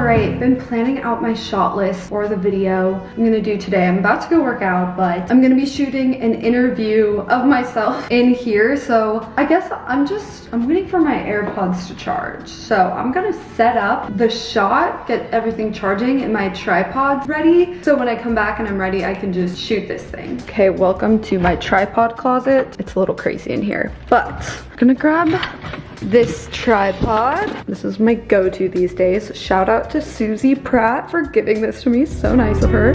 Alright, been planning out my shot list for the video I'm gonna do today. I'm about to go work out, but I'm gonna be shooting an interview of myself in here. So I guess I'm waiting for my AirPods to charge. So I'm gonna set up the shot, get everything charging and my tripod's ready. So when I come back and I'm ready, I can just shoot this thing. Okay, welcome to my tripod closet. It's a little crazy in here, but I'm gonna grab this tripod. This is my go-to these days. Shout out to Susie Pratt for giving this to me. So nice of her.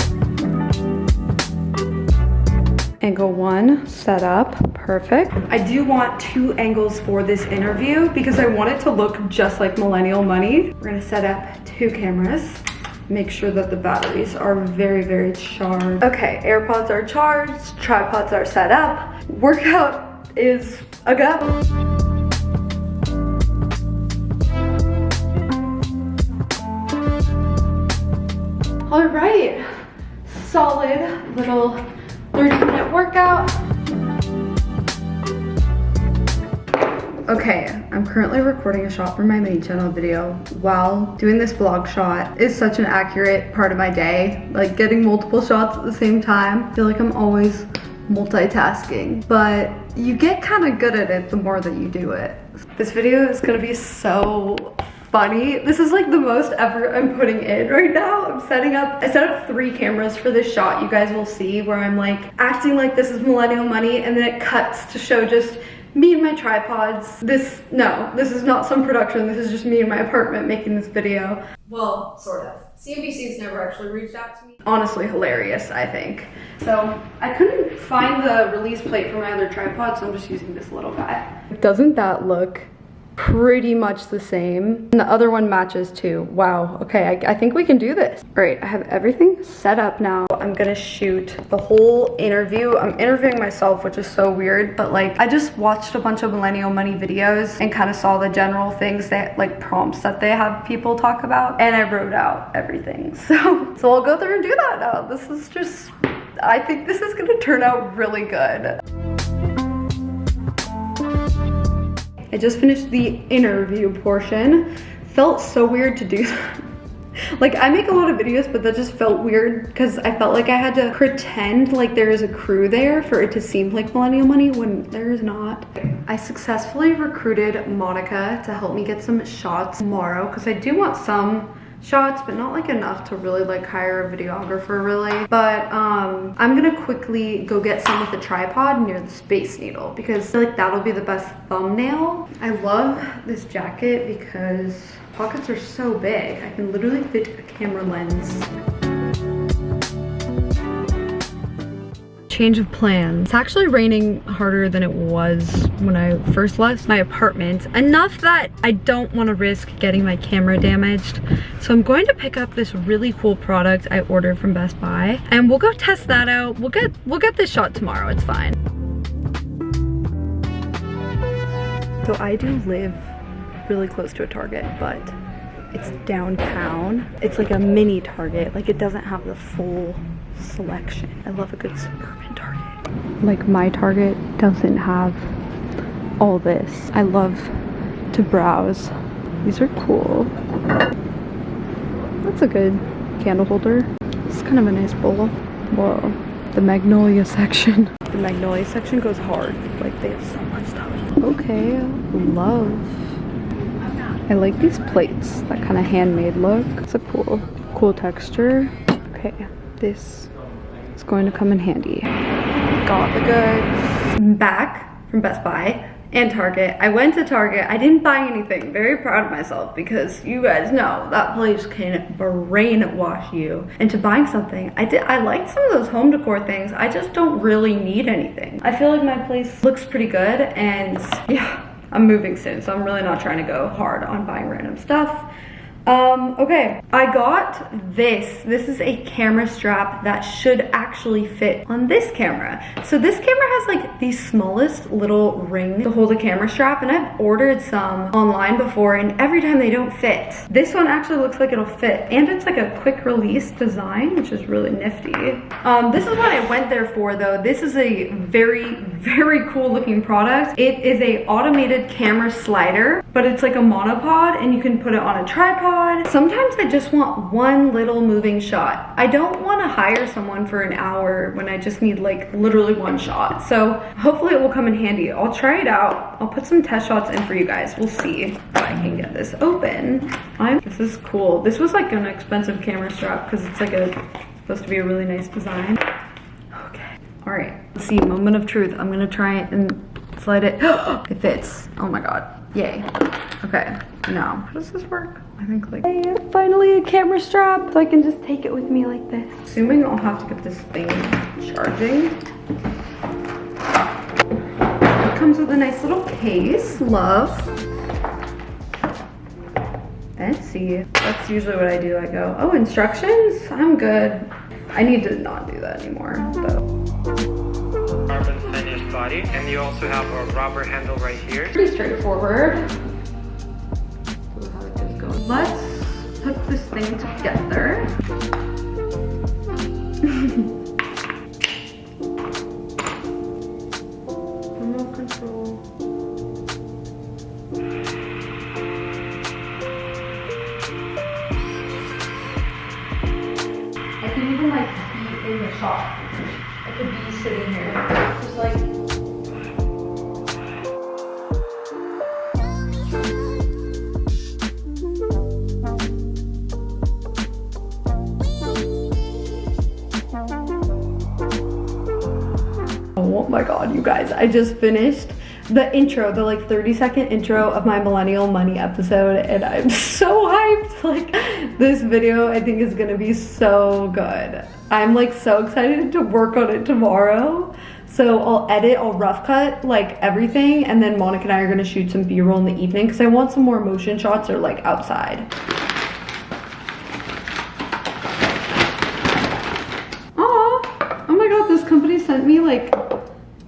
Angle 1 set up, perfect. I do want 2 angles for this interview because I want it to look just like Millennial Money. We're gonna set up 2 cameras. Make sure that the batteries are very, very charged. Okay, AirPods are charged, tripods are set up. Workout is a go. All right, solid little 30-minute workout. Okay, I'm currently recording a shot for my main channel video while doing this vlog shot. Is such an accurate part of my day, like getting multiple shots at the same time. I feel like I'm always multitasking, but you get kind of good at it the more that you do it. This video is gonna be so funny. This is like the most effort I'm putting in right now. I set up 3 cameras for this shot. You guys will see where I'm like acting like this is Millennial Money and then it cuts to show just me and my tripods. This is not some production. This is just me in my apartment making this video. Well, sort of. CNBC's never actually reached out to me. Honestly hilarious, I think. So I couldn't find the release plate for my other tripod, so I'm just using this little guy. Doesn't that look pretty much the same? And the other one matches too. Wow, okay, I think we can do this. All right, I have everything set up now. I'm gonna shoot the whole interview. I'm interviewing myself, which is so weird, but like I just watched a bunch of Millennial Money videos and kind of saw the general things that like prompts that they have people talk about, and I wrote out everything. So I'll go through and do that now. This is just, I think this is gonna turn out really good. I just finished the interview portion. Felt so weird to do that. Like I make a lot of videos, but that just felt weird because I felt like I had to pretend like there is a crew there for it to seem like Millennial Money when there is not. I successfully recruited Monica to help me get some shots tomorrow because I do want some shots, but not like enough to really like hire a videographer really. But I'm gonna quickly go get some with the tripod near the Space Needle because I feel like that'll be the best thumbnail. I love this jacket because pockets are so big. I can literally fit a camera lens. Change of plans. It's actually raining harder than it was when I first left my apartment. Enough that I don't want to risk getting my camera damaged. So I'm going to pick up this really cool product I ordered from Best Buy and we'll go test that out. We'll get this shot tomorrow, it's fine. So I do live really close to a Target, but it's downtown. It's like a mini Target, like it doesn't have the full selection. I love a good suburban Target. Like my Target doesn't have all this. I love to browse. These are cool. That's a good candle holder. It's kind of a nice bowl. Whoa, the Magnolia section. The Magnolia section goes hard. Like they have so much stuff. Okay, love. I like these plates, that kind of handmade look. It's a cool texture. Okay, this is going to come in handy. Got the goods. I'm back from Best Buy and Target. I went to Target. I didn't buy anything. Very proud of myself because you guys know that place can brainwash you into buying something. I liked some of those home decor things. I just don't really need anything. I feel like my place looks pretty good and yeah, I'm moving soon, so I'm really not trying to go hard on buying random stuff. Okay, I got this. This is a camera strap that should actually fit on this camera. So this camera has like the smallest little ring to hold a camera strap, and I've ordered some online before and every time they don't fit. This one actually looks like it'll fit, and it's like a quick release design, which is really nifty. This is what I went there for though. This is a very, very cool looking product. It is a automated camera slider, but it's like a monopod and you can put it on a tripod god. Sometimes I just want one little moving shot. I don't want to hire someone for an hour when I just need like literally one shot. So hopefully it will come in handy. I'll try it out. I'll put some test shots in for you guys. We'll see if I can get this open. This is cool. This was like an expensive camera strap because it's like supposed to be a really nice design. Okay. All right. Let's see. Moment of truth. I'm gonna try it and slide it. It fits. Oh my god. Yay. Okay. Now, how does this work? I think like, hey, finally a camera strap so I can just take it with me like this. Assuming I'll have to get this thing charging. It comes with a nice little case. Love. Fancy. That's usually what I do. I go, oh, instructions? I'm good. I need to not do that anymore, though. Carbon finished body, and you also have a rubber handle right here. Pretty straightforward. Let's put this thing together. Remote control. I can even like be in the shop. I could be sitting here, just like. Oh my god, you guys, I just finished the intro, the like 30-second intro of my millennial money episode, and I'm so hyped. Like, this video I think is gonna be so good. I'm like so excited to work on it tomorrow. So I'll edit, I'll rough cut like everything, and then Monica and I are gonna shoot some B-roll in the evening because I want some more motion shots or like outside. Oh my god, this company sent me like,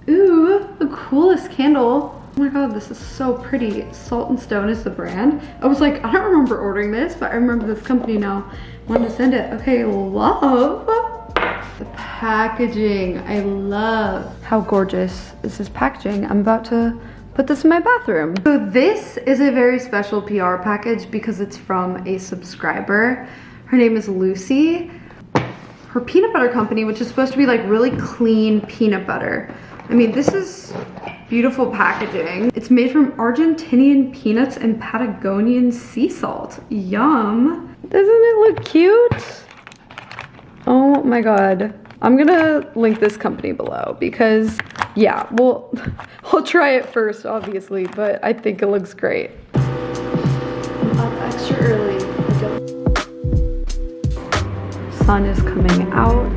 ooh, the coolest candle. Oh my god, this is so pretty. Salt and Stone is the brand. I was like, I don't remember ordering this, but I remember this company now. Wanted to send it. Okay, love the packaging. I love how gorgeous this is packaging. I'm about to put this in my bathroom. So this is a very special PR package because it's from a subscriber. Her name is Lucy. Her peanut butter company, which is supposed to be like really clean peanut butter. I mean, this is beautiful packaging. It's made from Argentinian peanuts and Patagonian sea salt. Yum. Doesn't it look cute? Oh my god. I'm gonna link this company below because, yeah, well, I'll try it first, obviously, but I think it looks great. I'm up extra early. Sun is coming out.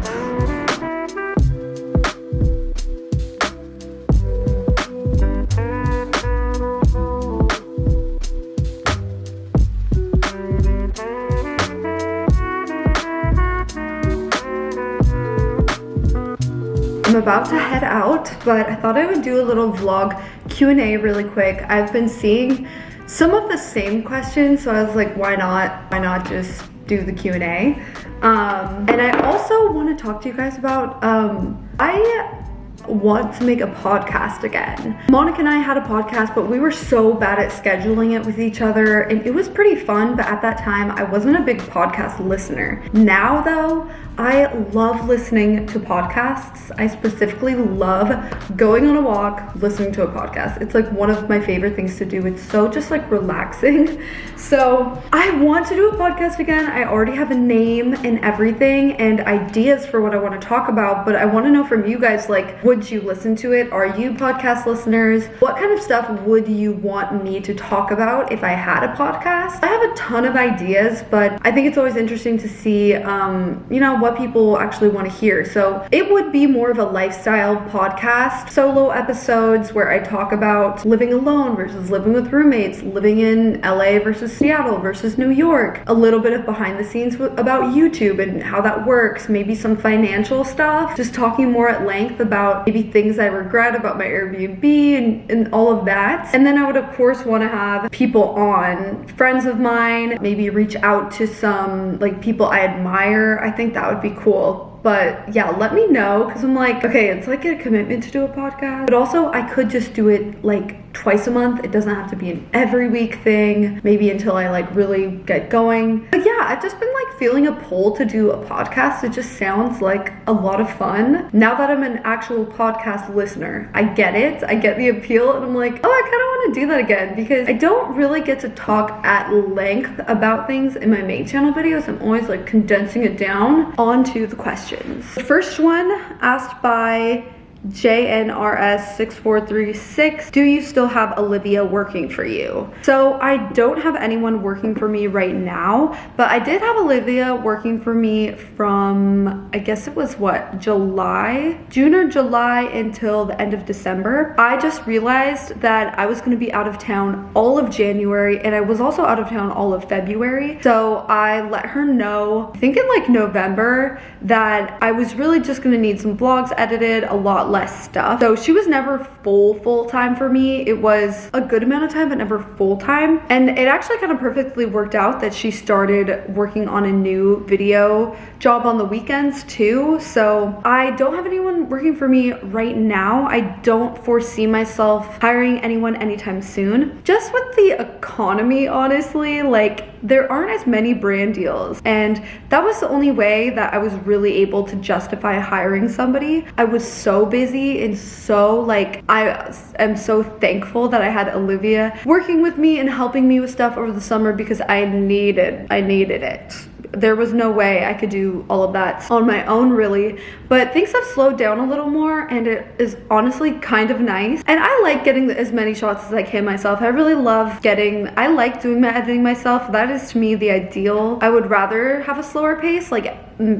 I'm about to head out, but I thought I would do a little vlog Q&A really quick. I've been seeing some of the same questions, so I was like, why not just do the Q&A? And I also want to talk to you guys about, I want to make a podcast again. Monica and I had a podcast, but we were so bad at scheduling it with each other, and it was pretty fun, but at that time I wasn't a big podcast listener. Now though, I love listening to podcasts. I specifically love going on a walk, listening to a podcast. It's like one of my favorite things to do. It's so just like relaxing. So I want to do a podcast again. I already have a name and everything and ideas for what I want to talk about, but I want to know from you guys, like, would you listen to it? Are you podcast listeners? What kind of stuff would you want me to talk about if I had a podcast? I have a ton of ideas, but I think it's always interesting to see, you know, what people actually want to hear. So it would be more of a lifestyle podcast, solo episodes where I talk about living alone versus living with roommates, living in LA versus Seattle versus New York, a little bit of behind the scenes about YouTube and how that works, maybe some financial stuff, just talking more at length about maybe things I regret about my Airbnb and all of that. And then I would of course want to have people on, friends of mine, maybe reach out to some like people I admire. I think that would be cool. But yeah, let me know, because I'm like, okay, it's like a commitment to do a podcast, but also I could just do it like twice a month. It doesn't have to be an every week thing, maybe until I like really get going. But yeah, I've just been like feeling a pull to do a podcast. It just sounds like a lot of fun. Now that I'm an actual podcast listener, I get it. I get the appeal, and I'm like, oh, I kind of want to do that again, because I don't really get to talk at length about things in my main channel videos. I'm always like condensing it down onto the questions. The first one asked by JNRS6436, do you still have Olivia working for you? So I don't have anyone working for me right now, but I did have Olivia working for me from, I guess it was what, June or July until the end of December. I just realized that I was going to be out of town all of January, and I was also out of town all of February. So I let her know, I think in like November, that I was really just going to need some vlogs edited, a lot less stuff. So she was never full-time for me. It was a good amount of time, but never full-time. And it actually kind of perfectly worked out that she started working on a new video job on the weekends too. So I don't have anyone working for me right now. I don't foresee myself hiring anyone anytime soon. Just with the economy, honestly, like there aren't as many brand deals, and that was the only way that I was really able to justify hiring somebody. I was so busy, and so like I am so thankful that I had Olivia working with me and helping me with stuff over the summer, because I needed it. There was no way I could do all of that on my own, really. But things have slowed down a little more, and it is honestly kind of nice. And I like getting as many shots as I can myself. I really love I like doing my editing myself. That is to me the ideal. I would rather have a slower pace, like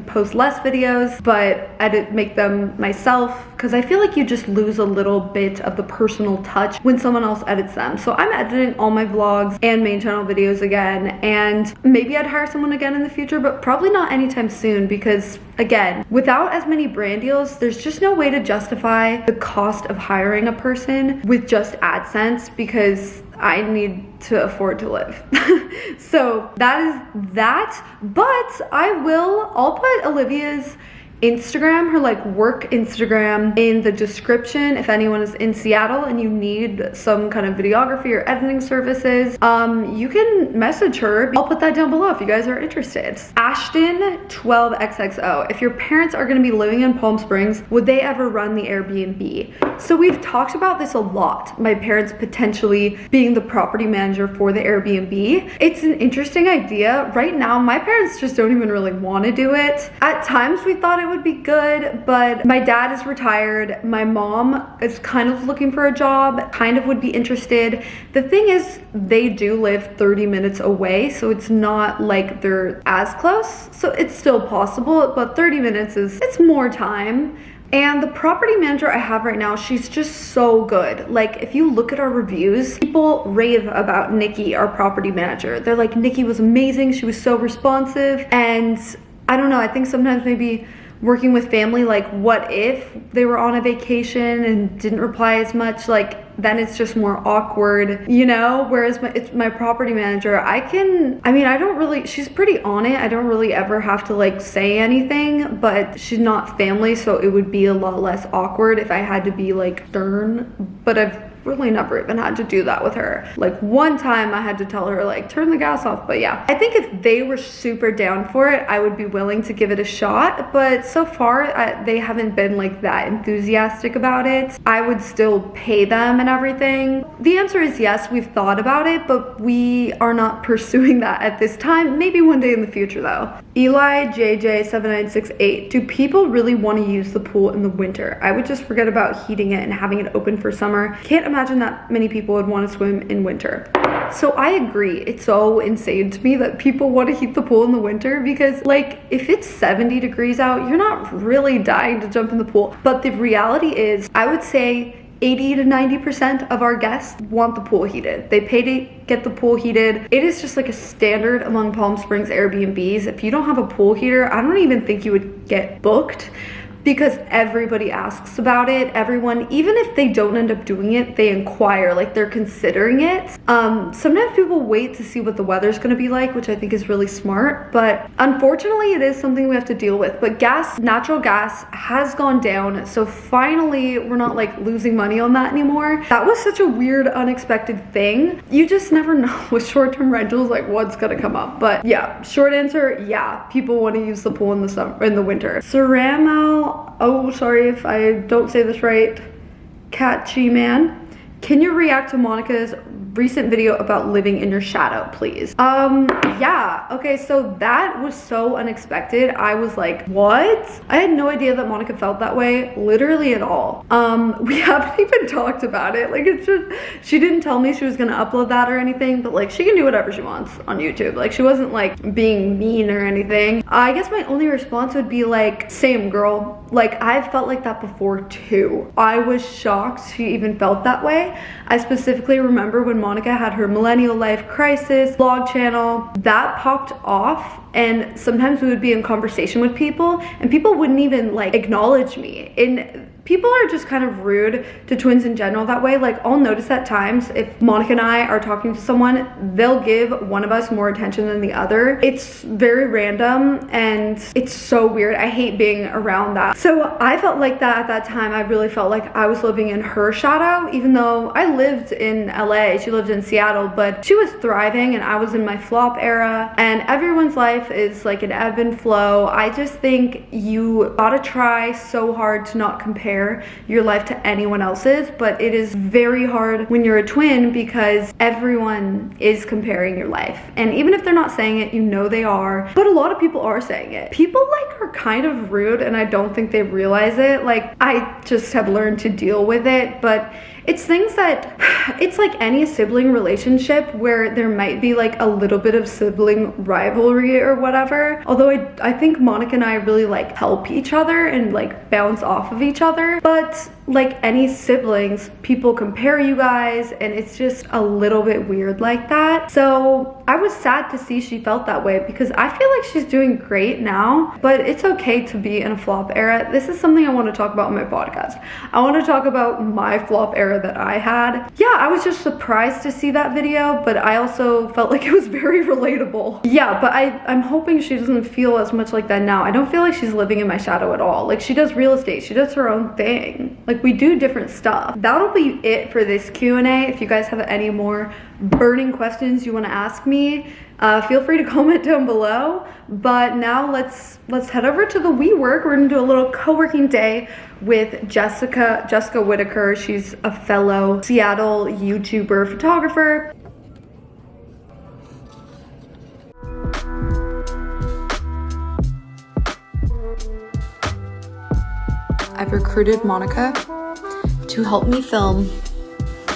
post less videos, but make them myself, because I feel like you just lose a little bit of the personal touch when someone else edits them. So I'm editing all my vlogs and main channel videos again, and maybe I'd hire someone again in the future, but probably not anytime soon, because again, without as many brand deals, there's just no way to justify the cost of hiring a person with just AdSense, because I need to afford to live. So that is that, but I'll put Olivia's Instagram, her like work Instagram, in the description if anyone is in Seattle and you need some kind of videography or editing services. You can message her. I'll put that down below if you guys are interested. Ashton12XXO, if your parents are going to be living in Palm Springs, would they ever run the Airbnb? So we've talked about this a lot, my parents potentially being the property manager for the Airbnb. It's an interesting idea. Right now my parents just don't even really want to do it. At times we thought it would be good, but my dad is retired. My mom is kind of looking for a job, kind of would be interested. The thing is, they do live 30 minutes away, so it's not like they're as close. So it's still possible, but 30 minutes it's more time. And the property manager I have right now, she's just so good. Like, if you look at our reviews, people rave about Nikki, our property manager. They're like, Nikki was amazing, she was so responsive. And I don't know, I think sometimes maybe working with family, like what if they were on a vacation and didn't reply as much, like then it's just more awkward, you know? Whereas it's my property manager, she's pretty on it. I don't really ever have to like say anything, but she's not family, so it would be a lot less awkward if I had to be like stern. But I've really never even had to do that with her. Like one time I had to tell her like turn the gas off. But yeah, I think if they were super down for it, I would be willing to give it a shot, but so far they haven't been like that enthusiastic about it. I would still pay them and everything. The answer is yes, we've thought about it, but we are not pursuing that at this time. Maybe one day in the future though. Eli JJ7968, do people really want to use the pool in the winter? I would just forget about heating it and having it open for summer. Can't imagine that many people would want to swim in winter. So I agree. It's so insane to me that people want to heat the pool in the winter, because like if it's 70 degrees out, you're not really dying to jump in the pool. But the reality is, I would say 80 to 90% of our guests want the pool heated. They pay to get the pool heated. It is just like a standard among Palm Springs Airbnbs. If you don't have a pool heater, I don't even think you would get booked. because everybody asks about it. Everyone, even if they don't end up doing it, they inquire, like they're considering it. Sometimes people wait to see what the weather's gonna be like, which I think is really smart, but unfortunately it is something we have to deal with. But natural gas has gone down, so finally we're not like losing money on that anymore. That was such a weird, unexpected thing. You just never know with short-term rentals, like what's gonna come up. But yeah, short answer, yeah, people want to use the pool in the summer, in the winter. Ceramo, oh sorry if I don't say this right, Catchy Man, can you react to Monica's recent video about living in your shadow, please? Yeah, okay, so that was so unexpected. I was like, what? I had no idea that Monica felt that way, literally at all. We haven't even talked about it. Like, it's just, she didn't tell me she was gonna upload that or anything, but like, she can do whatever she wants on YouTube. Like, she wasn't like being mean or anything. I guess my only response would be like, same girl. Like, I've felt like that before too. I was shocked she even felt that way. I specifically remember when Monica had her millennial life crisis vlog channel, that popped off, and sometimes we would be in conversation with people and people wouldn't even like acknowledge me. And people are just kind of rude to twins in general that way. Like, I'll notice at times if Monica and I are talking to someone, they'll give one of us more attention than the other. It's very random and it's so weird. I hate being around that. So I felt like that at that time. I really felt like I was living in her shadow, even though I lived in LA, she lived in Seattle, but she was thriving and I was in my flop era, and everyone's life is like an ebb and flow. I just think you gotta try so hard to not compare your life to anyone else's, but it is very hard when you're a twin because everyone is comparing your life, and even if they're not saying it, you know they are, but a lot of people are saying it. People like are kind of rude, and I don't think they realize it. Like, I just have learned to deal with it, but it's things that, it's like any sibling relationship where there might be like a little bit of sibling rivalry or whatever. Although I think Monica and I really like help each other and like bounce off of each other. But like any siblings, people compare you guys, and it's just a little bit weird like that. So I was sad to see she felt that way because I feel like she's doing great now, but it's okay to be in a flop era. This is something I want to talk about on my podcast. I want to talk about my flop era that I had. Yeah, I was just surprised to see that video, but I also felt like it was very relatable. Yeah, but I'm hoping she doesn't feel as much like that now. I don't feel like she's living in my shadow at all. Like, she does real estate, she does her own thing. Like, we do different stuff. That'll be it for this Q&A. If you guys have any more burning questions you want to ask me, feel free to comment down below. But now let's head over to the WeWork. We're gonna do a little co-working day with Jessica Whitaker. She's a fellow Seattle YouTuber photographer. I've recruited Monica to help me film.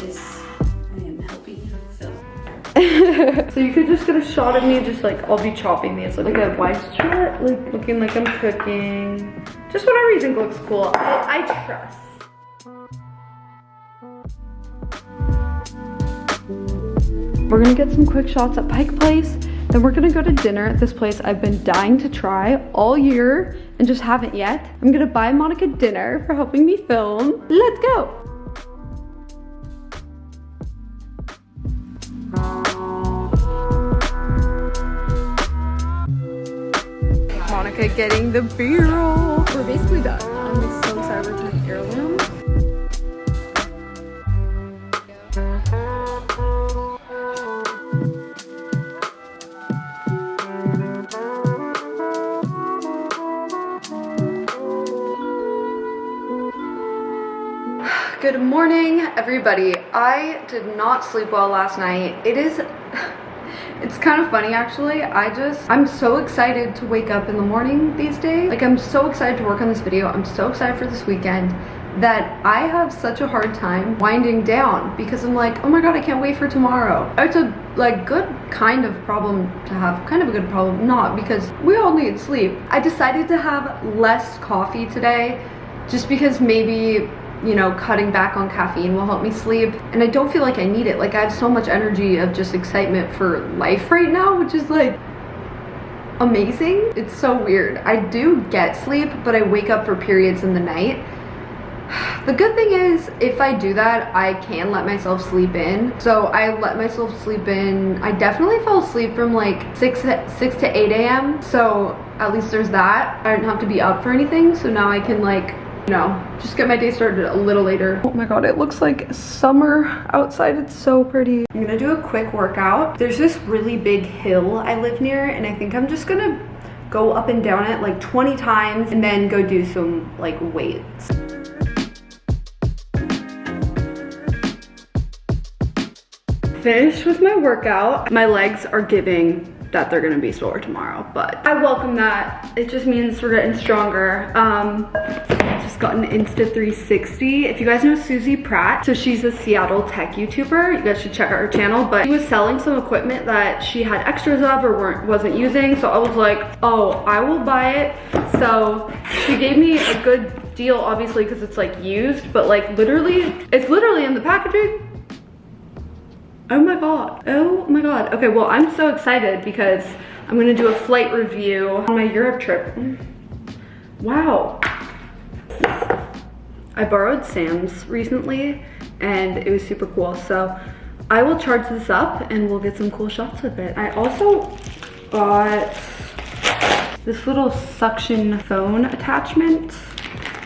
Yes, I am helping her film. So you could just get a shot of me, just like I'll be chopping these, like a wide shot, like looking like I'm cooking. Just whatever you think looks cool. I trust. We're gonna get some quick shots at Pike Place. Then we're gonna go to dinner at this place I've been dying to try all year and just haven't yet. I'm gonna buy Monica dinner for helping me film. Let's go. Monica getting the B-roll. We're basically done. I'm so excited we're trying heirloom. Good morning, everybody. I did not sleep well last night. It's kind of funny actually. I'm so excited to wake up in the morning these days. Like, I'm so excited to work on this video. I'm so excited for this weekend that I have such a hard time winding down because I'm like, oh my god, I can't wait for tomorrow. It's a like good kind of problem to have, kind of a good problem not, because we all need sleep. I decided to have less coffee today just because maybe, you know, cutting back on caffeine will help me sleep, and I don't feel like I need it. Like, I have so much energy of just excitement for life right now, which is like amazing. It's so weird. I do get sleep, but I wake up for periods in the night. The good thing is, if I do that, I can let myself sleep in. So I let myself sleep in. I definitely fell asleep from like 6 to 8 a.m. So at least there's that. I didn't have to be up for anything. So now I can like, you know, just get my day started a little later. Oh my god, it looks like summer outside. It's so pretty. I'm gonna do a quick workout. There's this really big hill I live near, and I think I'm just gonna go up and down it like 20 times and then go do some like weights. Finished with my workout. My legs are giving that they're gonna be sore tomorrow, but I welcome that. It just means we're getting stronger. Just got an Insta 360. If you guys know Susie Pratt, so she's a Seattle tech YouTuber. You guys should check out her channel, but she was selling some equipment that she had extras of or wasn't using. So I was like, oh, I will buy it. So she gave me a good deal, obviously, because it's like used, but like literally, it's literally in the packaging. Oh my god. Oh my god. Okay, well, I'm so excited because I'm gonna do a flight review on my Europe trip. Wow. I borrowed Sam's recently and it was super cool. So I will charge this up and we'll get some cool shots with it. I also got this little suction phone attachment.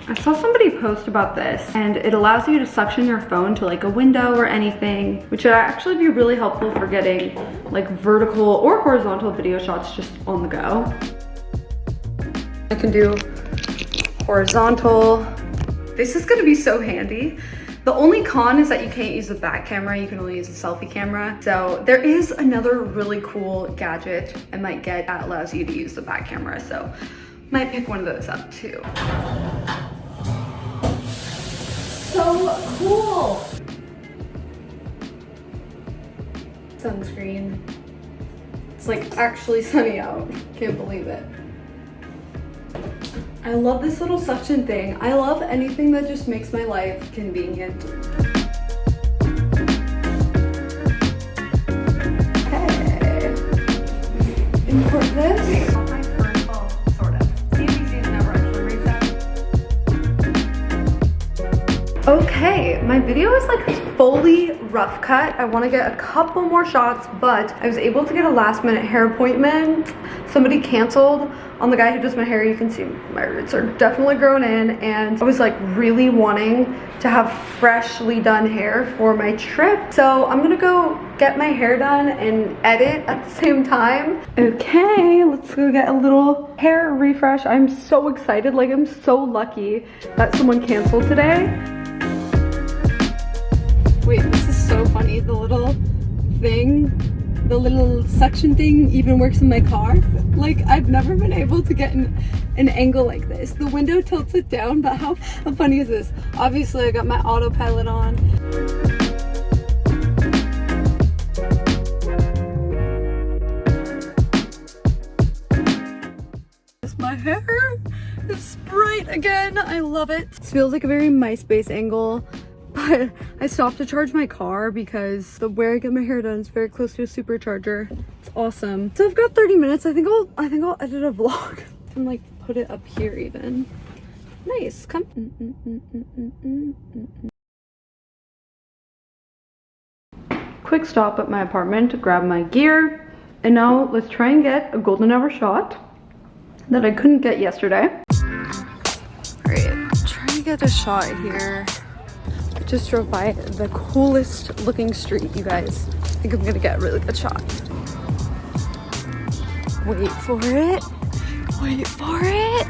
I saw somebody post about this and it allows you to suction your phone to like a window or anything, which would actually be really helpful for getting like vertical or horizontal video shots just on the go. I can do horizontal. This is gonna be so handy. The only con is that you can't use the back camera, you can only use a selfie camera. So there is another really cool gadget I might get that allows you to use the back camera. So might pick one of those up too. So cool. Sunscreen. It's like actually sunny out. Can't believe it. I love this little suction thing. I love anything that just makes my life convenient. Okay. Import this. Okay, my video is like fully rough cut. I want to get a couple more shots, but I was able to get a last minute hair appointment. Somebody canceled on the guy who does my hair. You can see my roots are definitely grown in, and I was like really wanting to have freshly done hair for my trip. So I'm gonna go get my hair done and edit at the same time. Okay, let's go get a little hair refresh. I'm so excited, like I'm so lucky that someone canceled today. Wait, this is so funny. The little thing, the little suction thing even works in my car. Like, I've never been able to get an angle like this. The window tilts it down, but how funny is this? Obviously, I got my autopilot on. My hair is bright again. I love it. This feels like a very MySpace angle. But I stopped to charge my car because where I get my hair done is very close to a supercharger. It's awesome. So I've got 30 minutes. I think I'll edit a vlog and like put it up here even. Nice. Come. Quick stop at my apartment to grab my gear. And now let's try and get a golden hour shot that I couldn't get yesterday. All right, trying to get a shot here. Just drove by the coolest looking street, you guys. I think I'm gonna get a really good shot. Wait for it. Wait for it.